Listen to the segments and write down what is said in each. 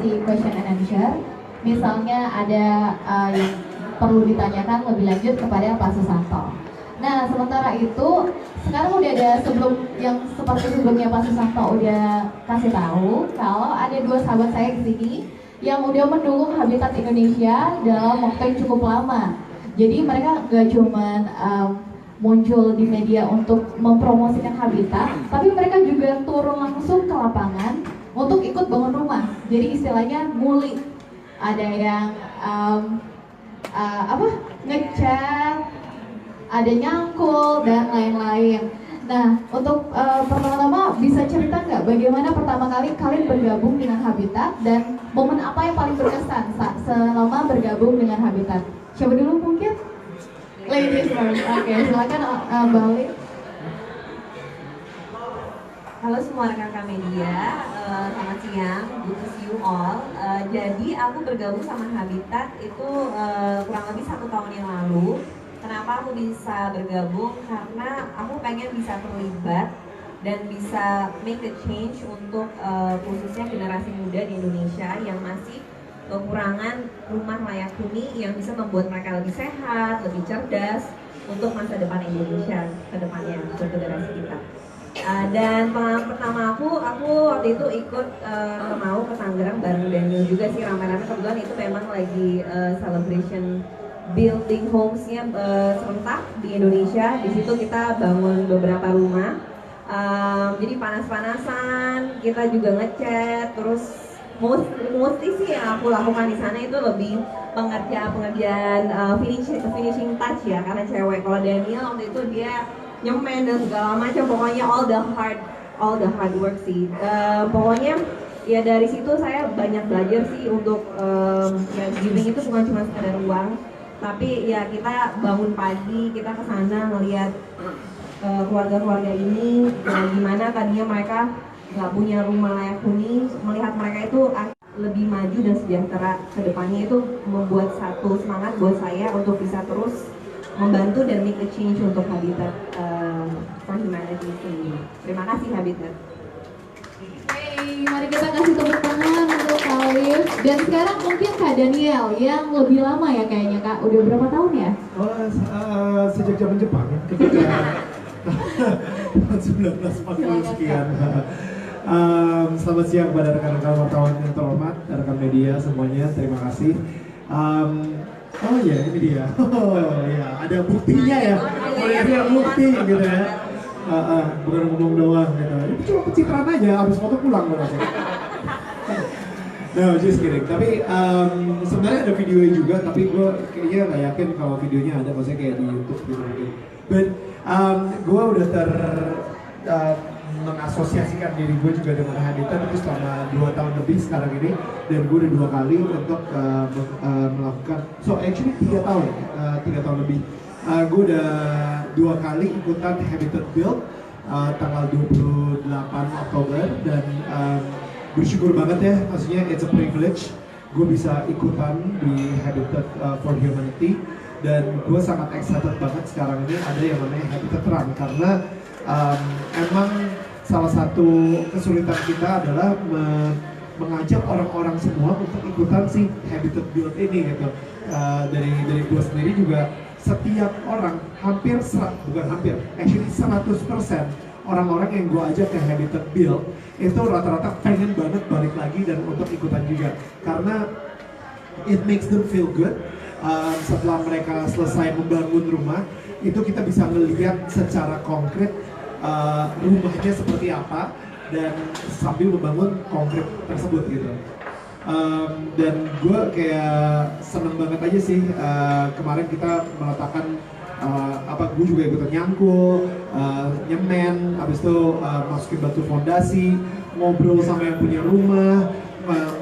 sesi question and answer. Misalnya ada yang perlu ditanyakan lebih lanjut kepada Pak Susanto. Nah, sementara itu sekarang udah ada yang seperti sebelumnya Pak Susanto udah kasih tahu kalau ada dua sahabat saya di sini yang udah mendukung Habitat Indonesia dalam waktu yang cukup lama. Jadi mereka gak cuman muncul di media untuk mempromosikan Habitat, tapi mereka juga turun langsung ke lapangan untuk ikut bangun rumah. Jadi istilahnya nguli. Ada yang ngecat, ada nyangkul dan lain-lain. Nah, untuk pertama-tama bisa cerita nggak bagaimana pertama kali kalian bergabung dengan Habitat dan momen apa yang paling berkesan selama bergabung dengan Habitat? Siapa dulu mungkin? Ladies first. Oke, silakan Mbak Ali. Halo semua rekan-rekan media, selamat siang, good to see you all. Jadi aku bergabung sama Habitat itu kurang lebih 1 tahun yang lalu. Kenapa aku bisa bergabung? Karena aku pengen bisa terlibat dan bisa make a change untuk khususnya generasi muda di Indonesia yang masih kekurangan rumah layak huni yang bisa membuat mereka lebih sehat, lebih cerdas untuk masa depan Indonesia ke depannya untuk generasi kita. Dan pengalaman pertama aku waktu itu ikut mau ke Tangerang bareng Daniel juga sih, rame-rame. Kebetulan itu memang lagi celebration building homesnya serentak di Indonesia. Di situ kita bangun beberapa rumah. Jadi panas-panasan, kita juga ngecat. Terus mostly sih yang aku lakukan di sana itu lebih pengerjaan finishing touch ya, karena cewek. Kalau Daniel waktu itu dia nyemen dan segala macam, pokoknya all the hard work sih. Pokoknya ya dari situ saya banyak belajar sih untuk ya giving itu bukan cuma sekedar uang, tapi ya kita bangun pagi, kita kesana ngelihat keluarga-keluarga ini gimana tadinya mereka nggak punya rumah layak huni, melihat mereka itu lebih maju dan sejahtera ke depannya, itu membuat satu semangat buat saya untuk bisa terus membantu dan make a change untuk Habitat for Humanity ini. Terima kasih Habitat. Hey, mari kita kasih tepuk tangan untuk Kak Olive. Dan sekarang mungkin Kak Daniel yang lebih lama ya kayaknya Kak. Udah berapa tahun ya? Sejak zaman Jepang ketika tahun 1940 sekian. Selamat siang kepada rekan-rekan wartawan yang terhormat, rekan media semuanya, terima kasih. Oh ya, ini dia. Oh ya, ada buktinya ya. Ada bukti gitu ya. Bukan ngomong doang gitu. Ini cuma pencitraan aja, habis foto pulang berarti. No, just kidding. Tapi sebenarnya ada videonya juga, tapi gue kayaknya nggak yakin kalau videonya ada, maksudnya kayak di YouTube gitu. But gue udah mengasosiasikan diri gue juga dengan Habitat itu selama 2 tahun lebih sekarang ini, dan gue udah 2 kali untuk melakukan, so actually 3 tahun lebih. Gue udah 2 kali ikutan Habitat Build tanggal 28 Oktober, dan bersyukur banget ya, maksudnya it's a privilege gue bisa ikutan di Habitat for Humanity, dan gue sangat excited banget sekarang ini ada yang namanya Habitat Run, karena emang salah satu kesulitan kita adalah mengajak orang-orang semua untuk ikutan si Habitat Build ini gitu. Dari gue sendiri juga, setiap orang actually 100% orang-orang yang gue ajak ke Habitat Build itu rata-rata pengen banget balik lagi dan untuk ikutan juga, karena it makes them feel good. Setelah mereka selesai membangun rumah, itu kita bisa melihat secara konkret rumahnya seperti apa, dan sambil membangun konkret tersebut gitu. Dan gue kayak seneng banget aja sih, kemarin kita meletakkan gue juga ikutan nyangkul, nyemen, habis itu masukin batu fondasi, ngobrol sama yang punya rumah,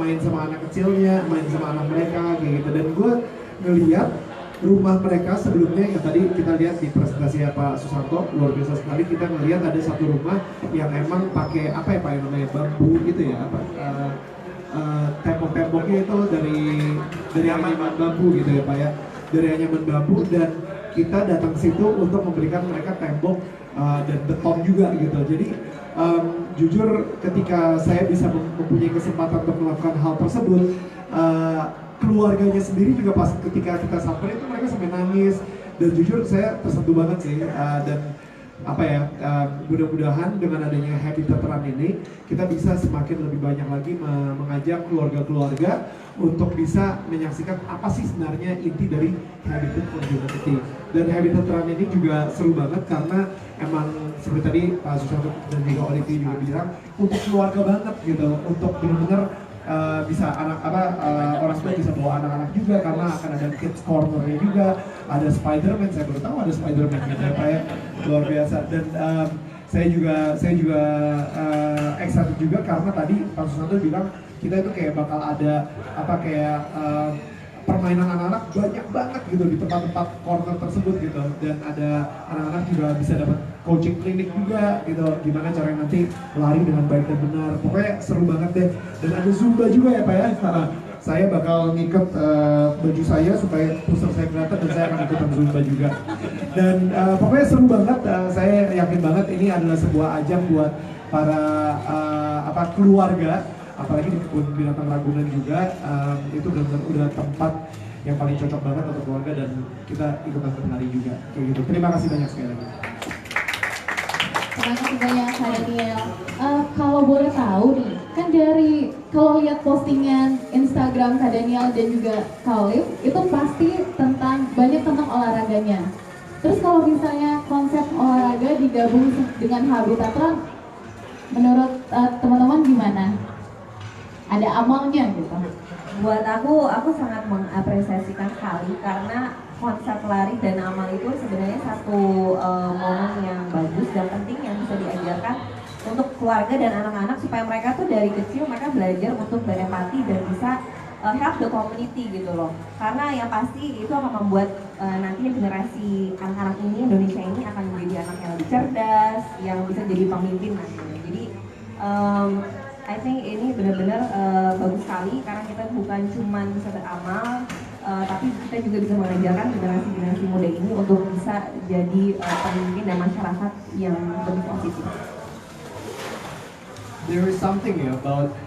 main sama anak kecilnya, main sama anak mereka kayak gitu. Dan gue ngelihat rumah mereka sebelumnya yang tadi kita lihat di presentasi Pak Susanto, luar biasa sekali. Kita ngelihat ada satu rumah yang emang pakai apa ya Pak, yang namanya bambu gitu ya, tembok-temboknya itu dari anyaman bambu gitu ya Pak ya, dari anyaman bambu, dan kita datang ke situ untuk memberikan mereka tembok dan beton juga gitu. Jadi jujur ketika saya bisa mempunyai kesempatan untuk melakukan hal tersebut, keluarganya sendiri juga pas ketika kita sampai itu mereka sampai nangis, dan jujur saya tersentuh banget sih. Dan apa ya, mudah-mudahan dengan adanya Habitat Run ini kita bisa semakin lebih banyak lagi mengajak keluarga-keluarga untuk bisa menyaksikan apa sih sebenarnya inti dari Habitat for Humanity. Dan Habitat Run ini juga seru banget karena emang seperti tadi Pak Susanto dan juga Olivia juga bilang, untuk keluarga banget gitu, untuk benar-benar bisa orang tua bisa bawa anak-anak juga, karena akan ada kids corner-nya juga, ada Spider-Man, saya baru tahu ada Spider-Man gitu ya Pak ya, luar biasa. Dan saya juga excited juga karena tadi Pak Susanto bilang kita itu kayak bakal ada permainan anak-anak banyak banget gitu di tempat-tempat corner tersebut gitu, dan ada anak-anak juga bisa dapat coaching klinik juga gitu, gimana caranya nanti lari dengan baik dan benar. Pokoknya seru banget deh. Dan ada Zumba juga ya Pak ya. Saya bakal ngikat baju saya supaya pusar saya kelihatan, dan saya akan ikutan Zumba juga. Dan pokoknya seru banget. Saya yakin banget ini adalah sebuah ajang buat para keluarga, apalagi di kebun binatang Ragunan juga. Itu benar-benar udah tempat yang paling cocok banget untuk keluarga, dan kita ikutan berlari juga kayak gitu. Terima kasih banyak sekali lagi. Terima kasih banyak Kak Daniel. Kalau boleh tahu nih, kan dari kalau lihat postingan Instagram Kak Daniel dan juga Kak Olive, itu pasti banyak tentang olahraganya. Terus kalau misalnya konsep olahraga digabung dengan Habitat Run, menurut teman-teman gimana? Ada amalnya gitu? Buat aku sangat mengapresiasikan sekali, karena konsep lari dan amal itu sebenarnya satu momen yang bagus dan penting yang bisa diajarkan untuk keluarga dan anak-anak, supaya mereka tuh dari kecil mereka belajar untuk berempati dan bisa help the community gitu loh. Karena yang pasti itu akan membuat nanti generasi anak-anak ini, Indonesia ini akan menjadi anak yang lebih cerdas, yang bisa jadi pemimpin nantinya. Jadi I think ini benar-benar bagus sekali, karena kita bukan cuma bisa beramal, tapi kita juga bisa mengajarkan generasi-generasi muda ini untuk bisa jadi pemimpin dan masyarakat yang lebih positif. There is something ya about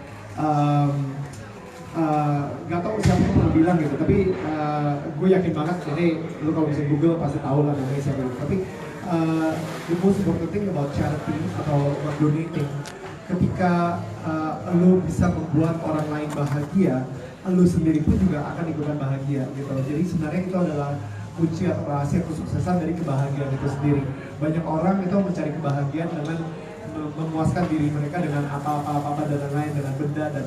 nggak tahu siapa yang pernah bilang gitu, tapi gue yakin banget ini lu kalau bisa Google pasti tahu lah namanya siapa gitu. Tapi the most important thing about charity atau about donating, ketika lu bisa membuat orang lain bahagia, lu sendiri pun juga akan ikutan bahagia gitu. Jadi sebenarnya itu adalah kunci atau rahasia kesuksesan dari kebahagiaan itu sendiri. Banyak orang itu mencari kebahagiaan dengan memuaskan diri mereka dengan apa-apa dan lain-lain, dengan benda dan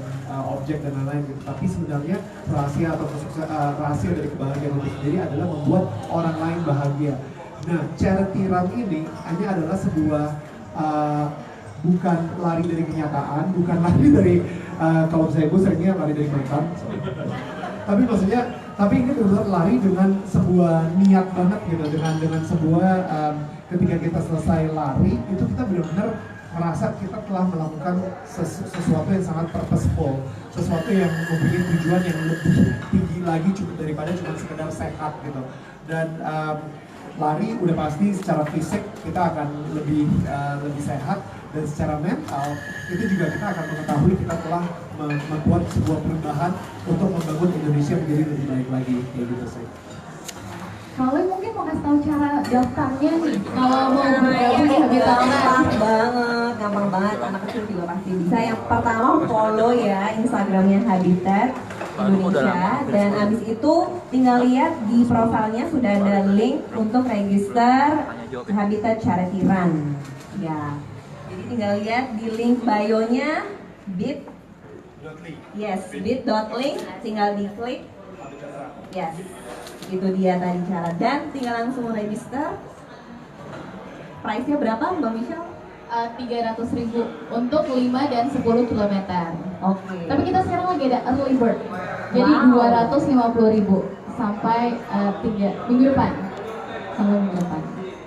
objek dan lain-lain gitu. Tapi sebenarnya rahasia dari kebahagiaan itu sendiri adalah membuat orang lain bahagia. Nah, charity run ini hanya adalah sebuah bukan lari dari kenyataan, bukan lari dari kalau saya gue seringnya lari dari mantan. Tapi ini benar-benar lari dengan sebuah niat banget gitu, dengan sebuah ketika kita selesai lari itu kita benar-benar merasa kita telah melakukan sesuatu yang sangat purposeful, sesuatu yang mempunyai tujuan yang lebih tinggi lagi daripada cuma sekedar sehat gitu. Dan lari udah pasti secara fisik kita akan lebih sehat, dan secara mental itu juga kita akan mengetahui kita telah membuat sebuah perubahan untuk membangun Indonesia menjadi lebih baik lagi kayak gitu sih. Kalau mungkin mau kasih tahu cara daftarnya nih, kalau mau bergabung di Habitat Run. Gampang banget, anak kecil juga pasti bisa. Yang pertama follow ya Instagramnya Habitat Indonesia, dan abis itu tinggal lihat di profilnya sudah ada link untuk register Habitat Charity Run. Ya, jadi tinggal lihat di link bio-nya bit.ly, tinggal diklik. Yes, itu dia tadi cara, dan tinggal langsung register. Price-nya berapa Mbak Michelle? 300.000 untuk 5 dan 10 km. Oke. Tapi kita sekarang lagi ada early bird, jadi 250.000 sampai 3 minggu depan. Sampai minggu depan.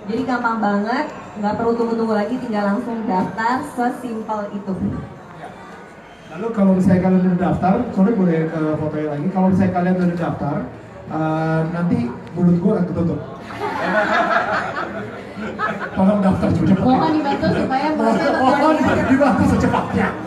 Jadi gampang banget, nggak perlu tunggu-tunggu lagi, tinggal langsung daftar, sesimpel itu. Lalu kalau misalnya kalian udah daftar, sorry boleh fotonya lagi. Kalau misalnya kalian udah daftar, nanti mulut gue akan ketutup. Tolong daftar cepet-cepet. Mohon dibantu supaya mereka Mohon dibantu secepatnya.